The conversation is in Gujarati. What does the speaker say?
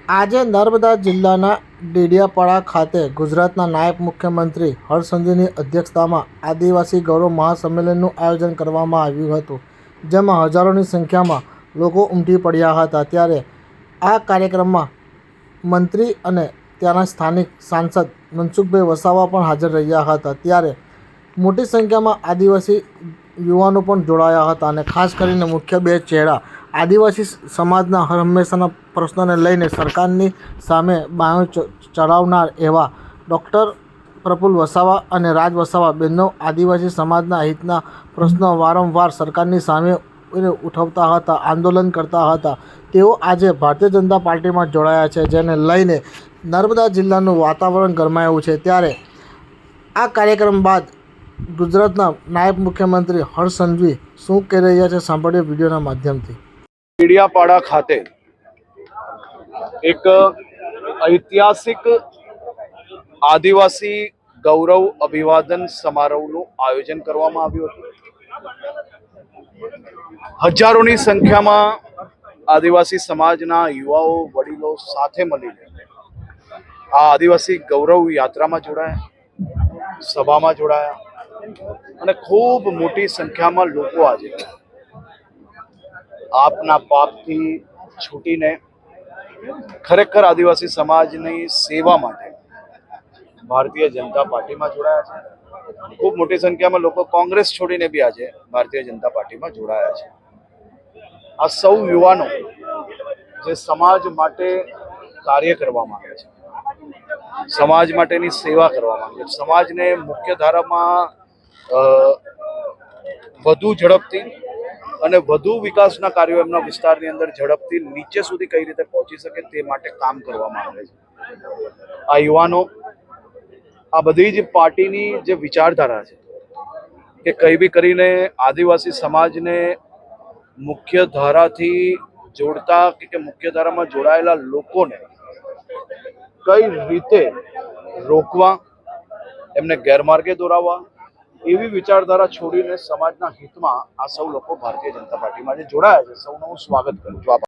આજે નર્મદા જિલ્લાના ડેડિયાપાડા ખાતે ગુજરાતના નાયબ મુખ્યમંત્રી હર્ષ સંઘવીની અધ્યક્ષતામાં આદિવાસી ગૌરવ મહાસંમેલનનું આયોજન કરવામાં આવ્યું હતું, જેમાં હજારોની સંખ્યામાં લોકો ઉમટી પડ્યા હતા। ત્યારે આ કાર્યક્રમમાં મંત્રી અને ત્યાંના સ્થાનિક સાંસદ મનસુખભાઈ વસાવા પણ હાજર રહ્યા હતા। ત્યારે મોટી સંખ્યામાં આદિવાસી યુવાનો પણ જોડાયા હતા અને ખાસ કરીને મુખ્ય બે ચહેરા આદિવાસી સમાજના હંમેશાના પ્રશ્નોને લઈને સરકારની સામે બાયો ચડાવનાર એવા ડૉક્ટર પ્રફુલ્લ વસાવા અને રાજ વસાવા બંને આદિવાસી સમાજના હિતના પ્રશ્નો વારંવાર સરકારની સામે ઉઠાવતા હતા, આંદોલન કરતા હતા। તેઓ આજે ભારતીય જનતા પાર્ટીમાં જોડાયા છે, જેને લઈને નર્મદા જિલ્લાનું વાતાવરણ ગરમાયું છે। ત્યારે આ કાર્યક્રમ બાદ ગુજરાતના નાયબ મુખ્યમંત્રી હર્ષ સંઘવી શું કહી રહ્યા છે, સાંભળીએ વિડીયોના માધ્યમથી। ડેડિયાપાડા ખાતે એક ઐતિહાસિક આદિવાસી ગૌરવ અભિવાદન સમારોહનું આયોજન કરવામાં આવ્યું હતું। હજારોની સંખ્યામાં આદિવાસી સમાજના યુવાઓ વડીલો સાથે મળીને આ આદિવાસી ગૌરવ યાત્રામાં જોડાયા, સભામાં જોડાયા અને ખૂબ મોટી સંખ્યામાં લોકો આજે આપના પાપથી છૂટીને ખરેખર આદિવાસી સમાજની સેવા માટે ભારતીય જનતા પાર્ટીમાં જોડાયા છે। ખૂબ મોટી સંખ્યામાં લોકો કોંગ્રેસ છોડીને બી આજે ભારતીય જનતા પાર્ટીમાં જોડાયા છે। આ સૌ યુવાનો જે સમાજ માટે કાર્ય કરવા માંગે છે, સમાજ માટેની સેવા કરવા માંગે છે, સમાજને મુખ્ય ધારામાં વધુ ઝડપથી અને વધુ વિકાસના કાર્યો એમના વિસ્તારની અંદર ઝડપથી નીચે સુધી કઈ રીતે પહોંચી શકે તે માટે કામ કરવા માંગે છે। આ યુવાનો આ બધી જ પાર્ટીની જે વિચારધારા છે કે કઈ બી કરીને આદિવાસી સમાજને મુખ્ય ધારાથી જોડતા કે મુખ્ય ધારામાં જોડાયેલા લોકોને કઈ રીતે રોકવા, એમને ગેરમાર્ગે દોરાવવા, એવી વિચારધારા છોડીને સમાજના હિતમાં આ સૌ લોકો ભારતીય જનતા પાર્ટીમાં જે જોડાયા છે, સૌનું હું સ્વાગત કરું છું।